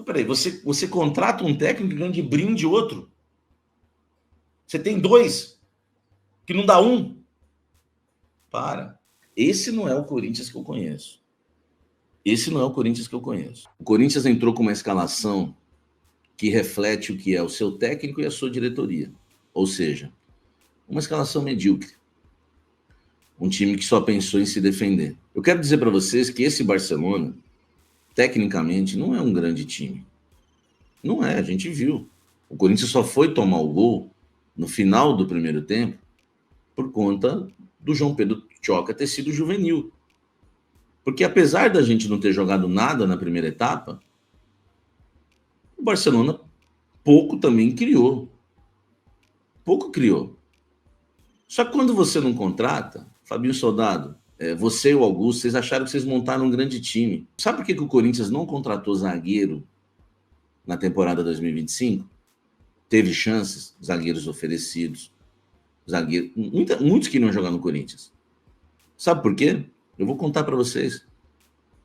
Peraí, você contrata um técnico e ganha de brinde outro. Você tem dois, que não dá um. Para. Esse não é o Corinthians que eu conheço. Esse não é o Corinthians que eu conheço. O Corinthians entrou com uma escalação que reflete o que é o seu técnico e a sua diretoria. Ou seja, uma escalação medíocre. Um time que só pensou em se defender. Eu quero dizer para vocês que esse Barcelona, tecnicamente, não é um grande time. Não é, a gente viu. O Corinthians só foi tomar o gol no final do primeiro tempo por conta do João Pedro Tchoca ter sido juvenil. Porque apesar da gente não ter jogado nada na primeira etapa, o Barcelona pouco também criou. Pouco criou. Só que quando você não contrata, Fabinho Soldado, você e o Augusto, vocês acharam que vocês montaram um grande time. Sabe por que o Corinthians não contratou zagueiro na temporada 2025? Teve chances, zagueiros oferecidos, muitos queriam jogar no Corinthians. Sabe por quê? Eu vou contar para vocês.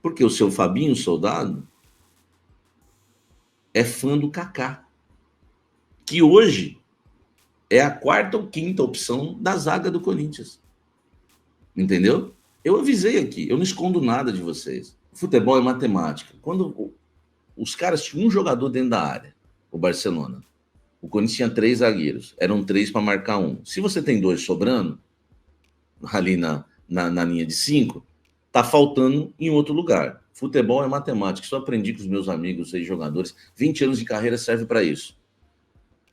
Porque o seu Fabinho Soldado é fã do Kaká, que hoje é a quarta ou quinta opção da zaga do Corinthians. Entendeu? Eu avisei aqui, eu não escondo nada de vocês. Futebol é matemática. Quando os caras tinham um jogador dentro da área, o Barcelona, o Corinthians tinha 3 zagueiros, eram 3 para marcar um. Se você tem 2 sobrando, ali na linha de 5, tá faltando em outro lugar. Futebol é matemática, isso eu aprendi com os meus amigos aí, jogadores. 20 anos de carreira serve para isso.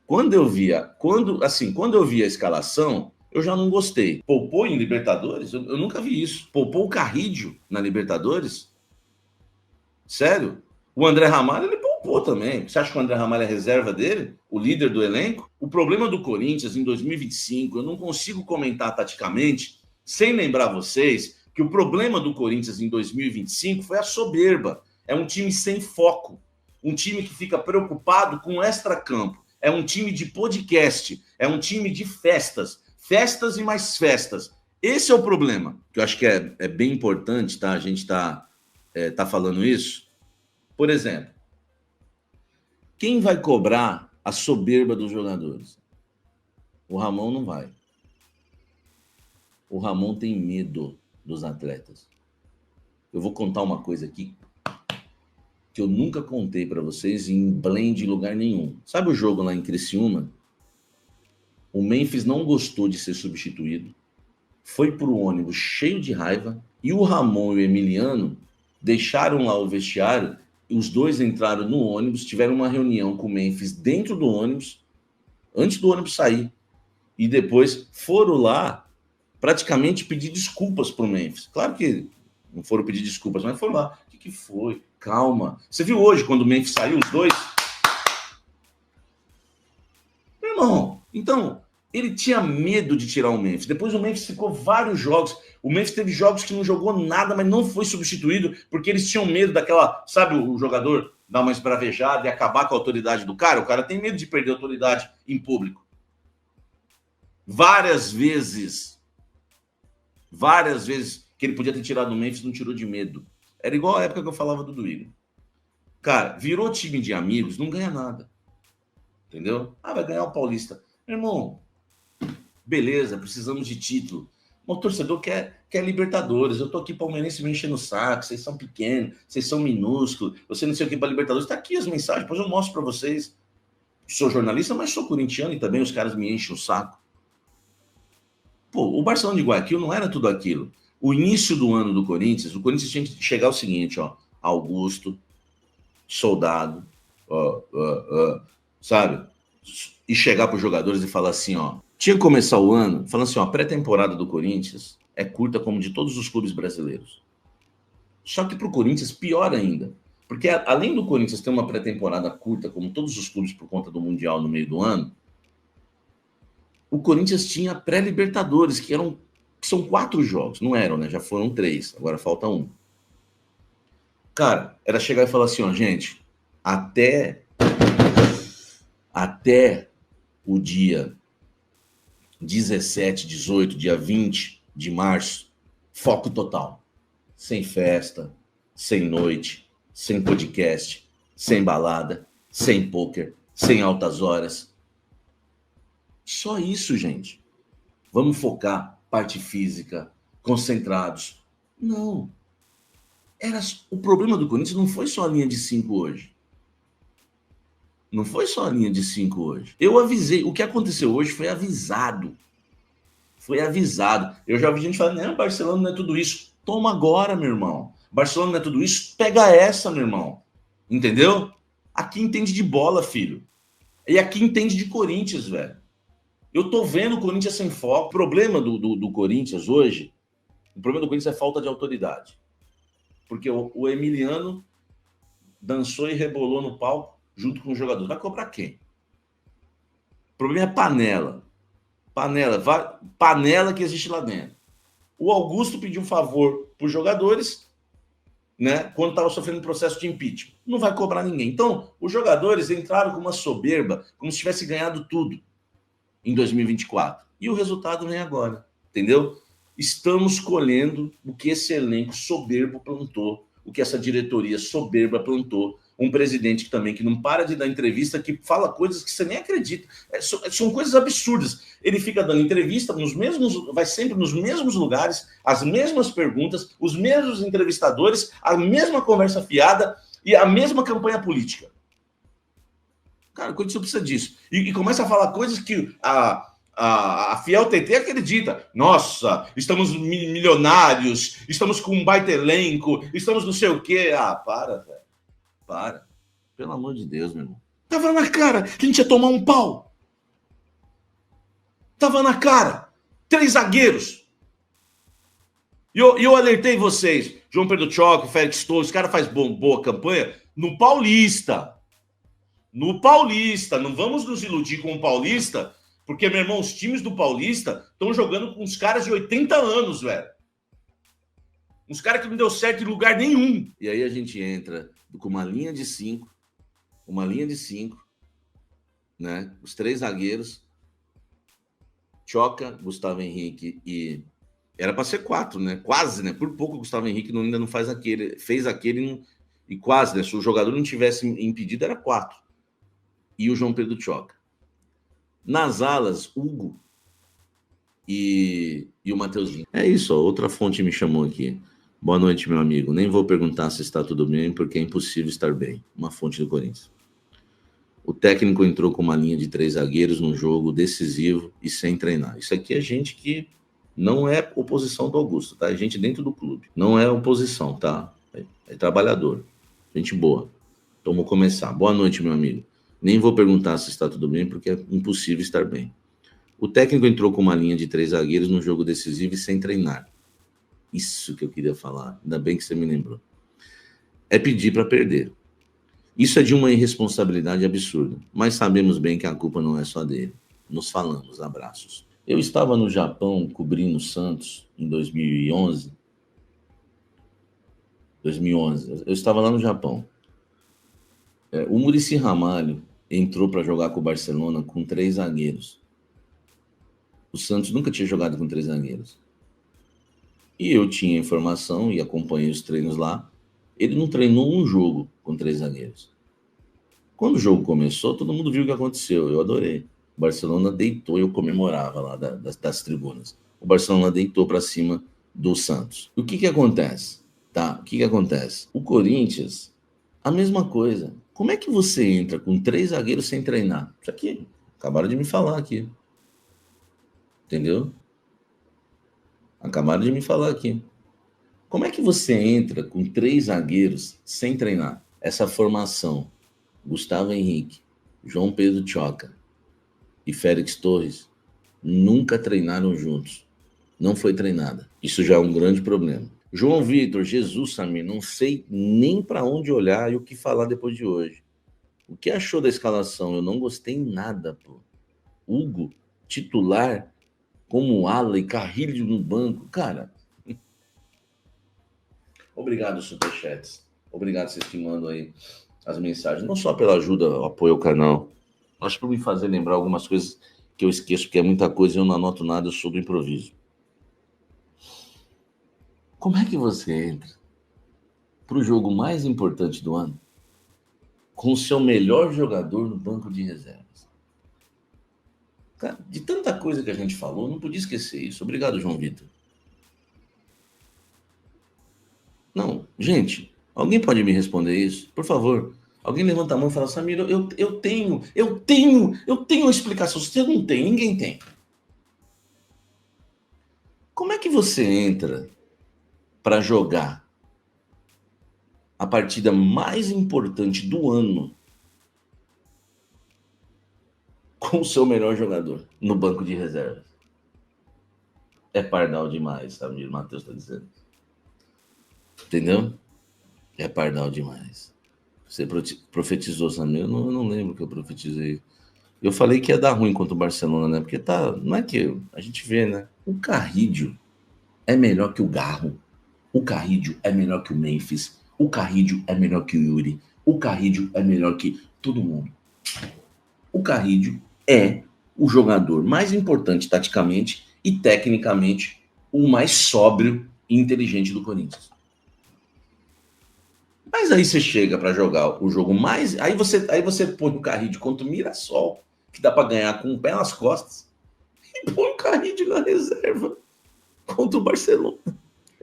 Quando eu vi a escalação, eu já não gostei. Poupou em Libertadores? Eu nunca vi isso. Poupou o Carrídio na Libertadores? Sério? O André Ramalho, ele poupou também. Você acha que o André Ramalho é reserva dele? O líder do elenco? O problema do Corinthians em 2025, eu não consigo comentar taticamente sem lembrar vocês que o problema do Corinthians em 2025 foi a soberba. É um time sem foco. Um time que fica preocupado com o extracampo. É um time de podcast. É um time de festas. Festas e mais festas. Esse é o problema. Que eu acho que é bem importante, tá? A gente tá falando isso. Por exemplo, quem vai cobrar a soberba dos jogadores? O Ramon não vai. O Ramon tem medo dos atletas. Eu vou contar uma coisa aqui que eu nunca contei para vocês em blend de lugar nenhum. Sabe o jogo lá em Criciúma? O Memphis não gostou de ser substituído, foi pro ônibus cheio de raiva, e o Ramon e o Emiliano deixaram lá o vestiário, e os dois entraram no ônibus, tiveram uma reunião com o Memphis dentro do ônibus, antes do ônibus sair, e depois foram lá praticamente pedir desculpas pro Memphis. Claro que não foram pedir desculpas, mas foram lá. O que foi? Calma. Você viu hoje, quando o Memphis saiu, os dois? Irmão, então, ele tinha medo de tirar o Memphis. Depois o Memphis ficou vários jogos. O Memphis teve jogos que não jogou nada, mas não foi substituído, porque eles tinham medo daquela... Sabe o jogador dar uma esbravejada e acabar com a autoridade do cara? O cara tem medo de perder a autoridade em público. Várias vezes que ele podia ter tirado o Memphis, não tirou de medo. Era igual a época que eu falava do Duílio. Cara, virou time de amigos, não ganha nada. Entendeu? Vai ganhar o Paulista. Meu irmão, beleza, precisamos de título. O torcedor quer Libertadores. Eu tô aqui palmeirense me enchendo o saco. Vocês são pequenos, vocês são minúsculos. Você não sei o que para Libertadores. Tá aqui as mensagens, depois eu mostro para vocês. Sou jornalista, mas sou corintiano e também os caras me enchem o saco. Pô, o Barcelona de Guayaquil não era tudo aquilo. O início do ano do Corinthians, o Corinthians tinha que chegar ao seguinte, ó. Augusto, Soldado, sabe? E chegar para os jogadores e falar assim, ó. Tinha que começar o ano falando assim, ó, a pré-temporada do Corinthians é curta como de todos os clubes brasileiros. Só que para o Corinthians, pior ainda. Porque além do Corinthians ter uma pré-temporada curta, como todos os clubes por conta do Mundial no meio do ano, o Corinthians tinha pré-Libertadores, que são 4 jogos. Não eram, né? Já foram 3. Agora falta 1. Cara, era chegar e falar assim, ó, gente, até o dia 17, 18, dia 20 de março, foco total. Sem festa, sem noite, sem podcast. sem balada, sem pôquer, sem altas horas. Só isso, gente. Vamos focar parte física, concentrados. Não. O problema do Corinthians não foi só a linha de 5 hoje. Não foi só a linha de 5 hoje. Eu avisei. O que aconteceu hoje foi avisado. Foi avisado. Eu já ouvi gente falando, não, Barcelona não é tudo isso. Toma agora, meu irmão. Barcelona não é tudo isso. Pega essa, meu irmão. Entendeu? Aqui entende de bola, filho. E aqui entende de Corinthians, velho. Eu tô vendo o Corinthians sem foco. O problema do Corinthians hoje, o problema do Corinthians é falta de autoridade. Porque o Emiliano dançou e rebolou no palco junto com o jogador. Vai cobrar quem? O problema é panela. Panela que existe lá dentro. O Augusto pediu um favor para os jogadores, né, quando estava sofrendo um processo de impeachment. Não vai cobrar ninguém. Então, os jogadores entraram com uma soberba, como se tivesse ganhado tudo em 2024. E o resultado vem agora, entendeu? Estamos colhendo o que esse elenco soberbo plantou, o que essa diretoria soberba plantou. Um presidente que não para de dar entrevista, que fala coisas que você nem acredita. São coisas absurdas. Ele fica dando entrevista vai sempre nos mesmos lugares, as mesmas perguntas, os mesmos entrevistadores, a mesma conversa fiada e a mesma campanha política. Cara, o Corinthians precisa disso. E começa a falar coisas que a fiel TT acredita. Nossa, estamos milionários, estamos com um baita elenco, estamos não sei o quê. Ah, para, velho. Para. Pelo amor de Deus, meu irmão. Tava na cara que a gente ia tomar um pau. Tava na cara. 3 zagueiros. E eu alertei vocês. João Pedro Choque, Félix Torres, os caras fazem boa campanha no Paulista. No Paulista. Não vamos nos iludir com o Paulista, porque, meu irmão, os times do Paulista estão jogando com uns caras de 80 anos, velho. Uns caras que não deu certo em lugar nenhum. E aí a gente entra com uma linha de 5, né? Os 3 zagueiros, Choca, Gustavo Henrique e... Era para ser 4, né? Quase, né? Por pouco o Gustavo Henrique ainda não faz aquele... Fez aquele e quase, né? Se o jogador não tivesse impedido, era 4. E o João Pedro Choca. Nas alas, Hugo e o Mateuzinho. É isso, ó, outra fonte me chamou aqui. Boa noite, meu amigo. Nem vou perguntar se está tudo bem, porque é impossível estar bem. Uma fonte do Corinthians. O técnico entrou com uma linha de 3 zagueiros num jogo decisivo e sem treinar. Isso aqui é gente que não é oposição do Augusto, tá? É gente dentro do clube. Não é oposição, tá? É trabalhador. Gente boa. Então vou começar. Boa noite, meu amigo. Nem vou perguntar se está tudo bem, porque é impossível estar bem. O técnico entrou com uma linha de 3 zagueiros num jogo decisivo e sem treinar. Isso que eu queria falar. Ainda bem que você me lembrou. É pedir para perder. Isso é de uma irresponsabilidade absurda. Mas sabemos bem que a culpa não é só dele. Nos falamos. Abraços. Eu estava no Japão cobrindo o Santos em 2011. Eu estava lá no Japão. O Muricy Ramalho entrou para jogar com o Barcelona com 3 zagueiros. O Santos nunca tinha jogado com 3 zagueiros. E eu tinha informação e acompanhei os treinos lá. Ele não treinou um jogo com 3 zagueiros. Quando o jogo começou, todo mundo viu o que aconteceu. Eu adorei. O Barcelona deitou, eu comemorava lá das tribunas. O Barcelona deitou para cima do Santos. O que acontece? Tá? O que acontece? O Corinthians, a mesma coisa. Como é que você entra com 3 zagueiros sem treinar? Isso aqui, acabaram de me falar aqui. Entendeu? Acabaram de me falar aqui. Como é que você entra com 3 zagueiros sem treinar? Essa formação, Gustavo Henrique, João Pedro Choca e Félix Torres, nunca treinaram juntos. Não foi treinada. Isso já é um grande problema. João Vitor, Jesus, Samir, não sei nem para onde olhar e o que falar depois de hoje. O que achou da escalação? Eu não gostei nada, pô. Hugo, titular, como ala e Carrilho no banco. Cara, obrigado, Superchats. Obrigado vocês que mandam aí as mensagens. Não só pela ajuda, apoio ao canal. Acho que por me fazer lembrar algumas coisas que eu esqueço, porque é muita coisa e eu não anoto nada, eu sou do improviso. Como é que você entra para o jogo mais importante do ano com o seu melhor jogador no banco de reservas. Cara, de tanta coisa que a gente falou, não podia esquecer isso. Obrigado, João Vitor. Não, gente, alguém pode me responder isso? Por favor. Alguém levanta a mão e fala, Samir, eu tenho uma explicação. Você não tem, ninguém tem. Como é que você entra para jogar a partida mais importante do ano com o seu melhor jogador no banco de reservas? É pardal demais, Samir, o Matheus está dizendo. Entendeu? É pardal demais. Você profetizou, Samir? Eu não lembro que eu profetizei. Eu falei que ia dar ruim contra o Barcelona, né? Porque tá. Não é que a gente vê, né? O Carrídio é melhor que o Garro. O Carrídio é melhor que o Memphis. O Carrídio é melhor que o Yuri. O Carrídio é melhor que todo mundo. O Carrídio é o jogador mais importante taticamente e tecnicamente o mais sóbrio e inteligente do Corinthians. Mas aí você chega para jogar o jogo mais. Aí você põe o Carrídio contra o Mirassol, que dá para ganhar com o pé nas costas, e põe o Carrídio na reserva contra o Barcelona.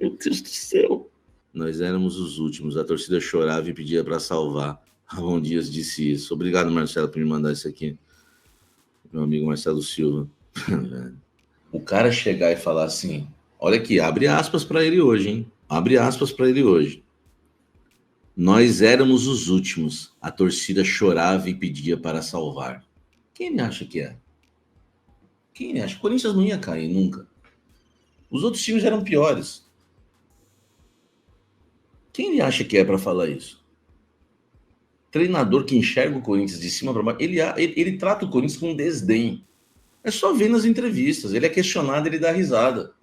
Meu Deus do céu. Nós éramos os últimos. A torcida chorava e pedia para salvar. Ramon Dias disse isso. Obrigado, Marcelo, por me mandar isso aqui. Meu amigo Marcelo Silva. O cara chegar e falar assim: olha aqui, abre aspas para ele hoje, hein? Abre aspas para ele hoje. Nós éramos os últimos. A torcida chorava e pedia para salvar. Quem ele acha que é? Quem ele acha? O Corinthians não ia cair nunca. Os outros times eram piores. Quem ele acha que é para falar isso? Treinador que enxerga o Corinthians de cima para baixo, ele trata o Corinthians com desdém. É só ver nas entrevistas. Ele é questionado, ele dá risada.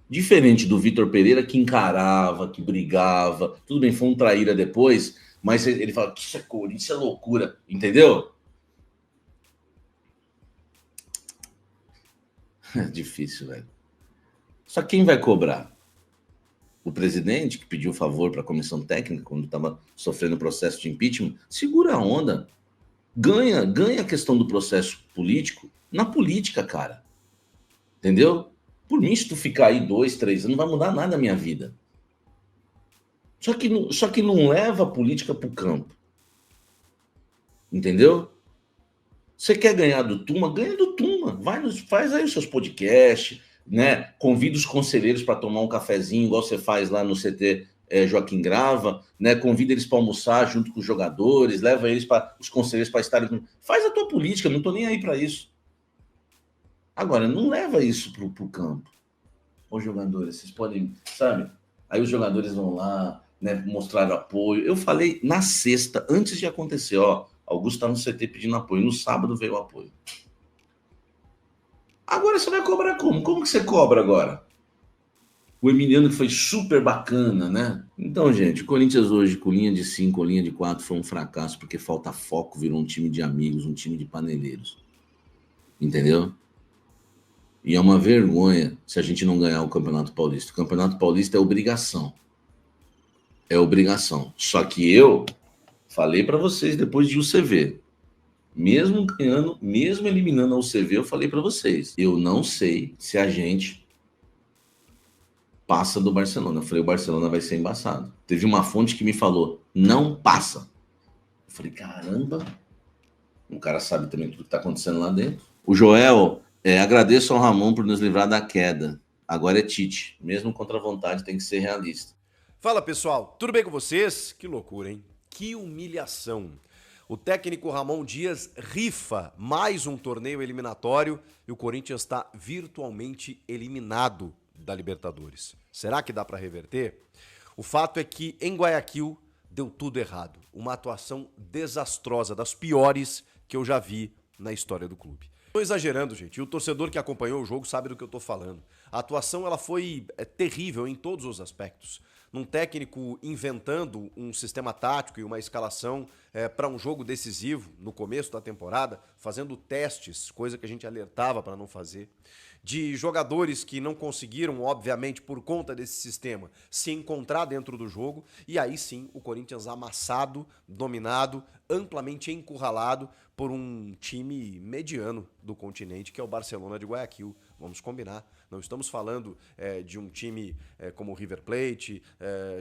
Diferente do Vitor Pereira, que encarava, que brigava. Tudo bem, foi um traíra depois, mas ele fala que isso é Corinthians, isso é loucura. Entendeu? É difícil, velho. Só quem vai cobrar? O presidente, que pediu favor para a comissão técnica quando estava sofrendo o processo de impeachment, segura a onda. Ganha a questão do processo político na política, cara. Entendeu? Por mim, se tu ficar aí 2, 3 anos, não vai mudar nada na minha vida. Só que não leva a política para o campo. Entendeu? Você quer ganhar do Tuma? Ganha do Tuma. Faz aí os seus podcasts, né? Convida os conselheiros para tomar um cafezinho, igual você faz lá no CT Joaquim Grava, né? Convida eles para almoçar junto com os jogadores, leva eles para os conselheiros para estarem. Faz a tua política, não estou nem aí para isso. Agora, não leva isso para o campo. Os jogadores, vocês podem, sabe? Aí os jogadores vão lá, né? Mostrar apoio. Eu falei na sexta, antes de acontecer, ó. Augusto está no CT pedindo apoio. No sábado veio o apoio. Agora você vai cobrar como? Como que você cobra agora? O Emiliano que foi super bacana, né? Então, gente, o Corinthians hoje, com linha de 5 ou linha de 4, foi um fracasso porque falta foco, virou um time de amigos, um time de paneleiros. Entendeu? E é uma vergonha se a gente não ganhar o Campeonato Paulista. O Campeonato Paulista é obrigação. É obrigação. Só que eu falei para vocês depois de UCV. Mesmo ganhando, mesmo eliminando a UCV, eu falei para vocês. Eu não sei se a gente passa do Barcelona. Eu falei, o Barcelona vai ser embaçado. Teve uma fonte que me falou, não passa. Eu falei, caramba. O cara sabe também tudo que está acontecendo lá dentro. O Joel, agradeço ao Ramon por nos livrar da queda. Agora é Tite. Mesmo contra a vontade, tem que ser realista. Fala, pessoal. Tudo bem com vocês? Que loucura, hein? Que humilhação. O técnico Ramon Dias rifa mais um torneio eliminatório e o Corinthians está virtualmente eliminado da Libertadores. Será que dá para reverter? O fato é que em Guayaquil deu tudo errado. Uma atuação desastrosa, das piores que eu já vi na história do clube. Estou exagerando, gente. E o torcedor que acompanhou o jogo sabe do que eu estou falando. A atuação ela foi terrível em todos os aspectos. Num técnico inventando um sistema tático e uma escalação para um jogo decisivo no começo da temporada, fazendo testes, coisa que a gente alertava para não fazer. de jogadores que não conseguiram, obviamente, por conta desse sistema, se encontrar dentro do jogo, e aí sim o Corinthians amassado, dominado, amplamente encurralado por um time mediano do continente, que é o Barcelona de Guayaquil. Vamos combinar. Não estamos falando de um time como o River Plate,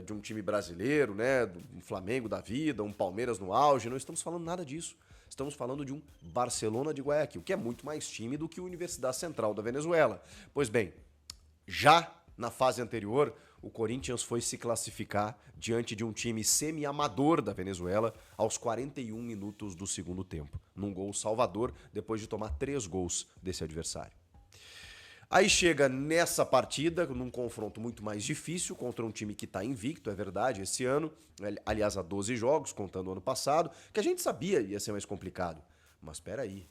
de um time brasileiro, né, do Flamengo da vida, um Palmeiras no auge. Não estamos falando nada disso. Estamos falando de um Barcelona de Guayaquil, que é muito mais time do que a Universidade Central da Venezuela. Pois bem, já na fase anterior, o Corinthians foi se classificar diante de um time semi-amador da Venezuela aos 41 minutos do segundo tempo, num gol salvador, depois de tomar 3 gols desse adversário. Aí chega nessa partida, num confronto muito mais difícil, contra um time que está invicto, é verdade, esse ano, aliás, há 12 jogos, contando o ano passado, que a gente sabia ia ser mais complicado. Mas espera aí,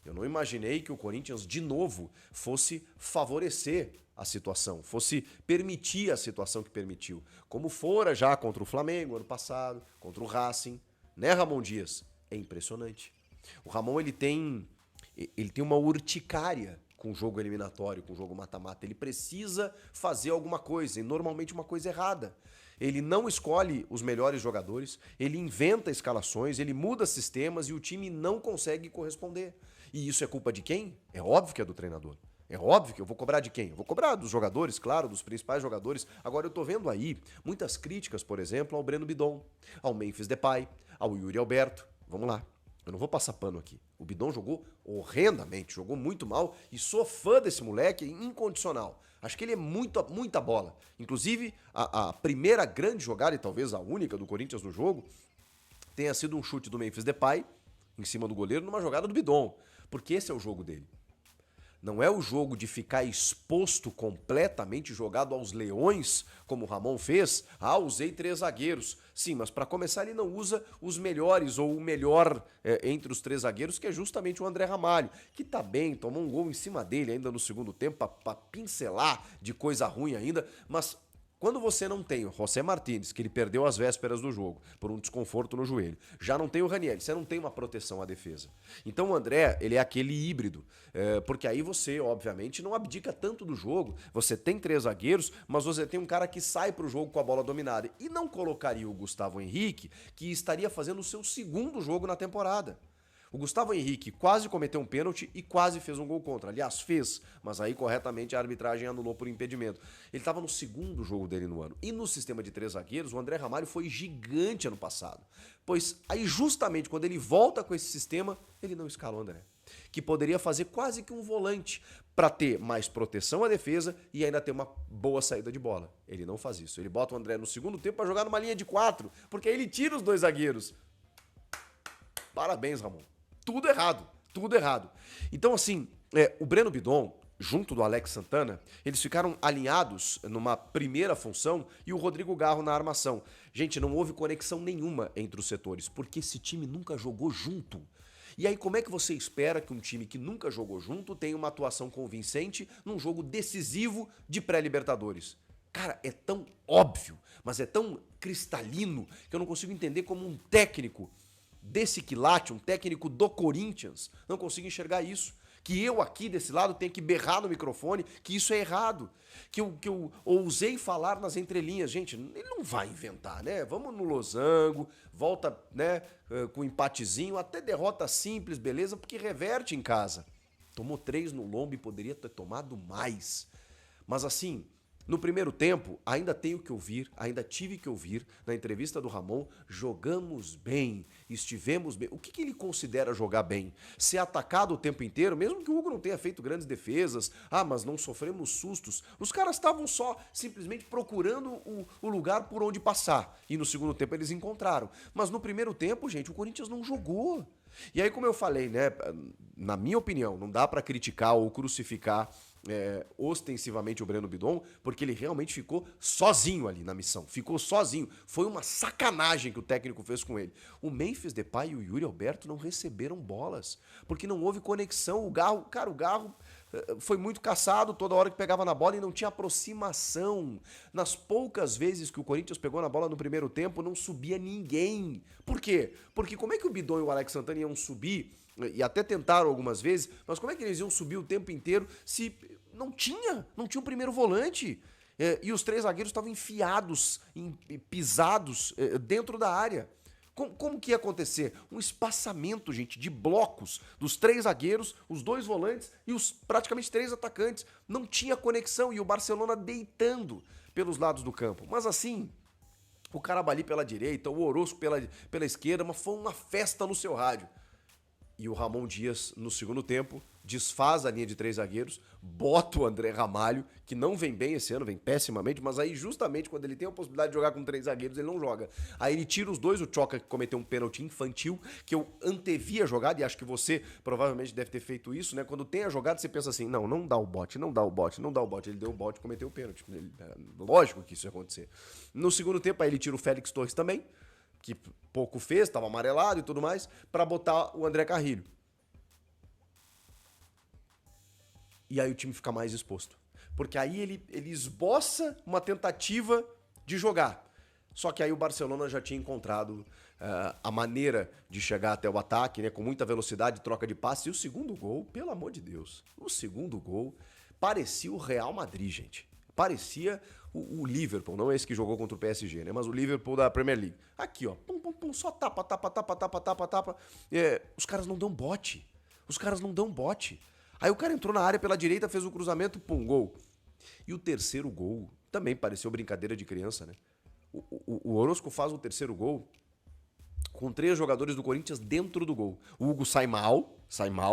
eu não imaginei que o Corinthians, de novo, fosse favorecer a situação, fosse permitir a situação que permitiu, como fora já contra o Flamengo ano passado, contra o Racing, né, Ramon Dias? É impressionante. O Ramon, ele tem uma urticária com o jogo eliminatório, com o jogo mata-mata. Ele precisa fazer alguma coisa, e normalmente uma coisa errada. Ele não escolhe os melhores jogadores, ele inventa escalações, ele muda sistemas e o time não consegue corresponder. E isso é culpa de quem? É óbvio que é do treinador. É óbvio que eu vou cobrar de quem? Eu vou cobrar dos jogadores, claro, dos principais jogadores. Agora eu tô vendo aí muitas críticas, por exemplo, ao Breno Bidon, ao Memphis Depay, ao Yuri Alberto. Vamos lá. Eu não vou passar pano aqui. O Bidon jogou horrendamente, jogou muito mal e sou fã desse moleque incondicional. Acho que ele é muita bola. Inclusive, a primeira grande jogada, e talvez a única do Corinthians no jogo, tenha sido um chute do Memphis Depay em cima do goleiro numa jogada do Bidon. Porque esse é o jogo dele. Não é o jogo de ficar exposto completamente, jogado aos leões, como o Ramon fez. Ah, usei 3 zagueiros. Sim, mas para começar ele não usa os melhores ou o melhor entre os 3 zagueiros, que é justamente o André Ramalho, que tá bem, tomou um gol em cima dele ainda no segundo tempo, para pincelar de coisa ruim ainda, mas... Quando você não tem o José Martínez, que ele perdeu as vésperas do jogo por um desconforto no joelho, já não tem o Ranieri, você não tem uma proteção à defesa. Então o André, ele é aquele híbrido, porque aí você, obviamente, não abdica tanto do jogo. Você tem 3 zagueiros, mas você tem um cara que sai pro jogo com a bola dominada. E não colocaria o Gustavo Henrique, que estaria fazendo o seu segundo jogo na temporada. O Gustavo Henrique quase cometeu um pênalti e quase fez um gol contra. Aliás, fez, mas aí corretamente a arbitragem anulou por impedimento. Ele estava no segundo jogo dele no ano. E no sistema de 3 zagueiros, o André Ramalho foi gigante ano passado. Pois aí justamente quando ele volta com esse sistema, ele não escala o André. Que poderia fazer quase que um volante para ter mais proteção à defesa e ainda ter uma boa saída de bola. Ele não faz isso. Ele bota o André no segundo tempo para jogar numa linha de 4, porque aí ele tira os 2 zagueiros. Parabéns, Ramon. Tudo errado, tudo errado. Então, assim, o Breno Bidon, junto do Alex Santana, eles ficaram alinhados numa primeira função e o Rodrigo Garro na armação. Gente, não houve conexão nenhuma entre os setores, porque esse time nunca jogou junto. E aí, como é que você espera que um time que nunca jogou junto tenha uma atuação convincente num jogo decisivo de pré-Libertadores? Cara, é tão óbvio, mas é tão cristalino que eu não consigo entender como um técnico desse quilate, um técnico do Corinthians, não consigo enxergar isso. Que eu aqui desse lado tenho que berrar no microfone que isso é errado. Que eu ousei falar nas entrelinhas. Gente, ele não vai inventar, né? Vamos no losango, volta, né, com um empatezinho, até derrota simples, beleza, porque reverte em casa. Tomou 3 no lombo e poderia ter tomado mais. Mas assim... No primeiro tempo, ainda tenho que ouvir, ainda tive que ouvir, na entrevista do Ramon, jogamos bem, estivemos bem. O que ele considera jogar bem? Ser atacado o tempo inteiro, mesmo que o Hugo não tenha feito grandes defesas, mas não sofremos sustos. Os caras estavam só simplesmente procurando o lugar por onde passar. E no segundo tempo eles encontraram. Mas no primeiro tempo, gente, o Corinthians não jogou. E aí, como eu falei, né, na minha opinião, não dá pra criticar ou crucificar ostensivamente o Breno Bidon, porque ele realmente ficou sozinho ali na missão, ficou sozinho, foi uma sacanagem que o técnico fez com ele. O Memphis Depay e o Yuri Alberto não receberam bolas, porque não houve conexão. O Garro Foi muito caçado toda hora que pegava na bola e não tinha aproximação. Nas poucas vezes que o Corinthians pegou na bola no primeiro tempo, não subia ninguém. Por quê? Porque como é que o Bidon e o Alex Santana iam subir, e até tentaram algumas vezes, mas como é que eles iam subir o tempo inteiro se não tinha um primeiro volante? E os três zagueiros estavam enfiados, pisados dentro da área. Como que ia acontecer? Um espaçamento, gente, de blocos dos três zagueiros, os dois volantes e os praticamente três atacantes. Não tinha conexão e o Barcelona deitando pelos lados do campo. Mas assim, o Carabali pela direita, o Orozco pela esquerda, mas foi uma festa no seu rádio. E o Ramon Dias, no segundo tempo, desfaz a linha de três zagueiros, bota o André Ramalho, que não vem bem esse ano, vem pessimamente, mas aí justamente quando ele tem a possibilidade de jogar com três zagueiros, ele não joga. Aí ele tira os dois, o Choca, que cometeu um pênalti infantil, que eu antevi a jogada, e acho que você provavelmente deve ter feito isso, né? Quando tem a jogada, você pensa assim, não dá o bote, não dá o bote, não dá o bote. Ele deu o bote e cometeu o pênalti. Lógico que isso ia acontecer. No segundo tempo, aí ele tira o Félix Torres também, que pouco fez, estava amarelado e tudo mais, para botar o André Carrilho. E aí o time fica mais exposto. Porque aí ele esboça uma tentativa de jogar. Só que aí o Barcelona já tinha encontrado a maneira de chegar até o ataque, né, com muita velocidade, troca de passe. E o segundo gol, pelo amor de Deus, o segundo gol parecia o Real Madrid, gente. Parecia o Liverpool, não esse que jogou contra o PSG, né? Mas o Liverpool da Premier League. Aqui, ó, pum, pum, pum, só tapa. Os caras não dão bote. Aí o cara entrou na área pela direita, fez o cruzamento, pum, gol. E o terceiro gol também pareceu brincadeira de criança, né? O Orozco faz o terceiro gol com três jogadores do Corinthians dentro do gol. O Hugo sai mal,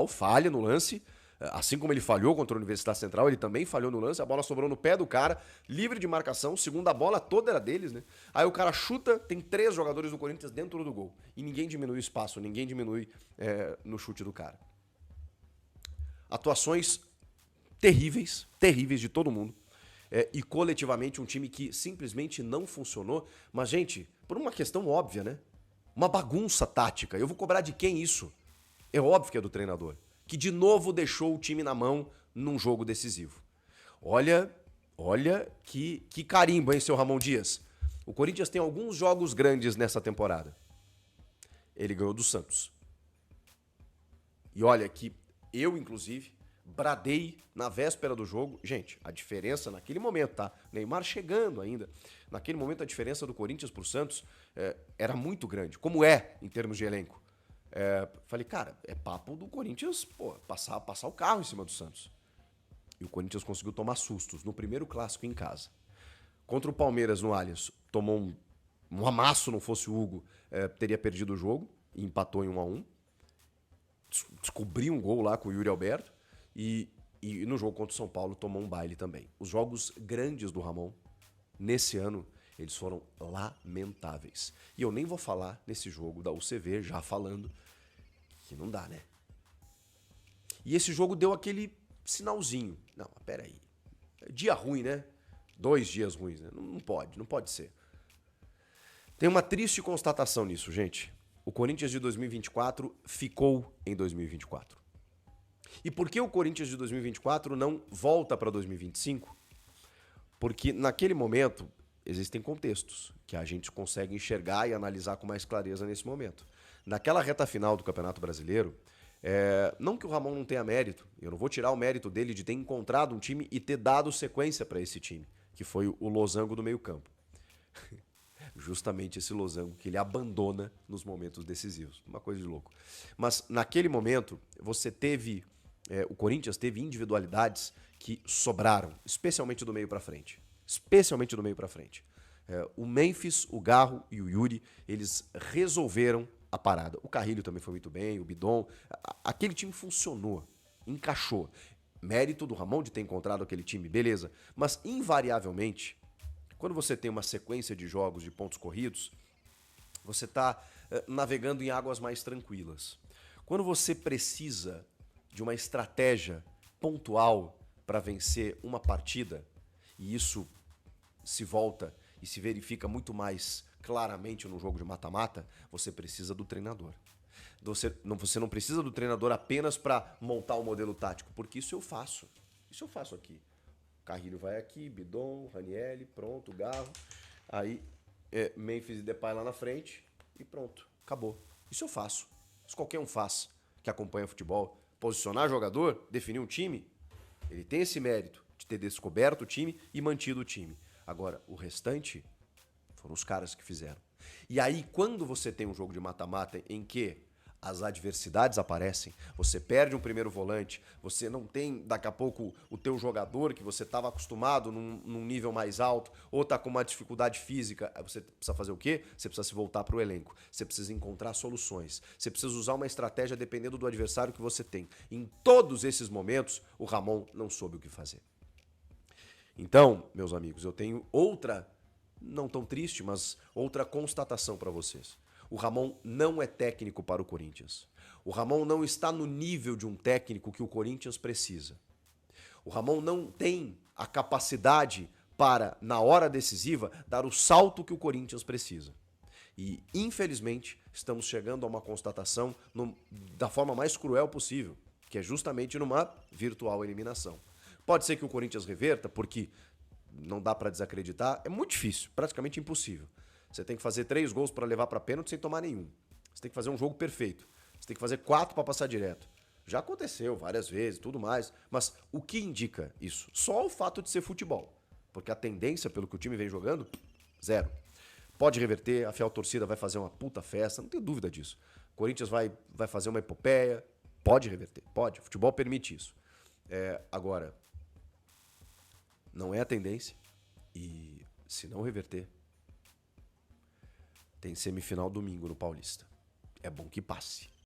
falha no lance. Assim como ele falhou contra a Universidade Central, ele também falhou no lance, a bola sobrou no pé do cara, livre de marcação, segunda bola toda era deles, né? Aí o cara chuta, tem três jogadores do Corinthians dentro do gol. E ninguém diminui o espaço, ninguém diminui no chute do cara. Atuações terríveis de todo mundo. E coletivamente um time que simplesmente não funcionou. Mas, gente, por uma questão óbvia, né? Uma bagunça tática. Eu vou cobrar de quem isso? É óbvio que é do treinador, que de novo deixou o time na mão num jogo decisivo. Olha que carimbo, hein, seu Ramon Dias? O Corinthians tem alguns jogos grandes nessa temporada. Ele ganhou do Santos. E olha que eu, inclusive, bradei na véspera do jogo. Gente, a diferença naquele momento, tá? Neymar chegando ainda. Naquele momento, a diferença do Corinthians pro Santos era muito grande. Como é, em termos de elenco. Falei, cara, é papo do Corinthians, passar o carro em cima do Santos. E o Corinthians conseguiu tomar sustos no primeiro clássico em casa. Contra o Palmeiras no Allianz, tomou um amasso, não fosse o Hugo, teria perdido o jogo e empatou em 1-1. Descobriu um gol lá com o Yuri Alberto e no jogo contra o São Paulo tomou um baile também. Os jogos grandes do Ramon, nesse ano, eles foram lamentáveis. E eu nem vou falar nesse jogo da UCV, já falando, que não dá, né? E esse jogo deu aquele sinalzinho. Não, peraí. Dia ruim, né? 2 dias ruins, né? Não pode ser. Tem uma triste constatação nisso, gente. O Corinthians de 2024 ficou em 2024. E por que o Corinthians de 2024 não volta para 2025? Porque naquele momento existem contextos que a gente consegue enxergar e analisar com mais clareza nesse momento. Naquela reta final do Campeonato Brasileiro, não que o Ramon não tenha mérito, eu não vou tirar o mérito dele de ter encontrado um time e ter dado sequência para esse time, que foi o losango do meio-campo. Justamente esse losango que ele abandona nos momentos decisivos. Uma coisa de louco. Mas naquele momento, o Corinthians teve individualidades que sobraram, especialmente do meio para frente. O Memphis, o Garro e o Yuri, eles resolveram a parada. O Carrilho também foi muito bem, o Bidon. Aquele time funcionou, encaixou. Mérito do Ramon de ter encontrado aquele time, beleza. Mas, invariavelmente, quando você tem uma sequência de jogos de pontos corridos, você está navegando em águas mais tranquilas. Quando você precisa de uma estratégia pontual para vencer uma partida, e isso se volta e se verifica muito mais claramente no jogo de mata-mata, você precisa do treinador. você não precisa do treinador apenas para montar o modelo tático, porque isso eu faço. Isso eu faço aqui. Carrilho vai aqui, Bidon, Ranieri, pronto, Garro. Aí Memphis e Depay lá na frente e pronto, acabou. Isso eu faço. Isso qualquer um faz que acompanha futebol. Posicionar jogador, definir um time, ele tem esse mérito de ter descoberto o time e mantido o time. Agora, o restante foram os caras que fizeram. E aí, quando você tem um jogo de mata-mata em que as adversidades aparecem, você perde um primeiro volante, você não tem, daqui a pouco, o teu jogador que você estava acostumado num nível mais alto, ou está com uma dificuldade física, aí você precisa fazer o quê? Você precisa se voltar para o elenco, você precisa encontrar soluções, você precisa usar uma estratégia dependendo do adversário que você tem. Em todos esses momentos, o Ramon não soube o que fazer. Então, meus amigos, eu tenho outra, não tão triste, mas outra constatação para vocês. O Ramon não é técnico para o Corinthians. O Ramon não está no nível de um técnico que o Corinthians precisa. O Ramon não tem a capacidade para, na hora decisiva, dar o salto que o Corinthians precisa. E, infelizmente, estamos chegando a uma constatação da forma mais cruel possível, que é justamente numa virtual eliminação. Pode ser que o Corinthians reverta, porque não dá para desacreditar, é muito difícil, praticamente impossível. Você tem que fazer 3 gols para levar para pênalti sem tomar nenhum. Você tem que fazer um jogo perfeito. Você tem que fazer 4 para passar direto. Já aconteceu várias vezes, tudo mais. Mas o que indica isso? Só o fato de ser futebol. Porque a tendência, pelo que o time vem jogando, zero. Pode reverter, a fiel torcida vai fazer uma puta festa, não tenho dúvida disso. O Corinthians vai fazer uma epopeia, pode reverter, pode. O futebol permite isso. Agora, não é a tendência. E se não reverter, tem semifinal domingo no Paulista. É bom que passe.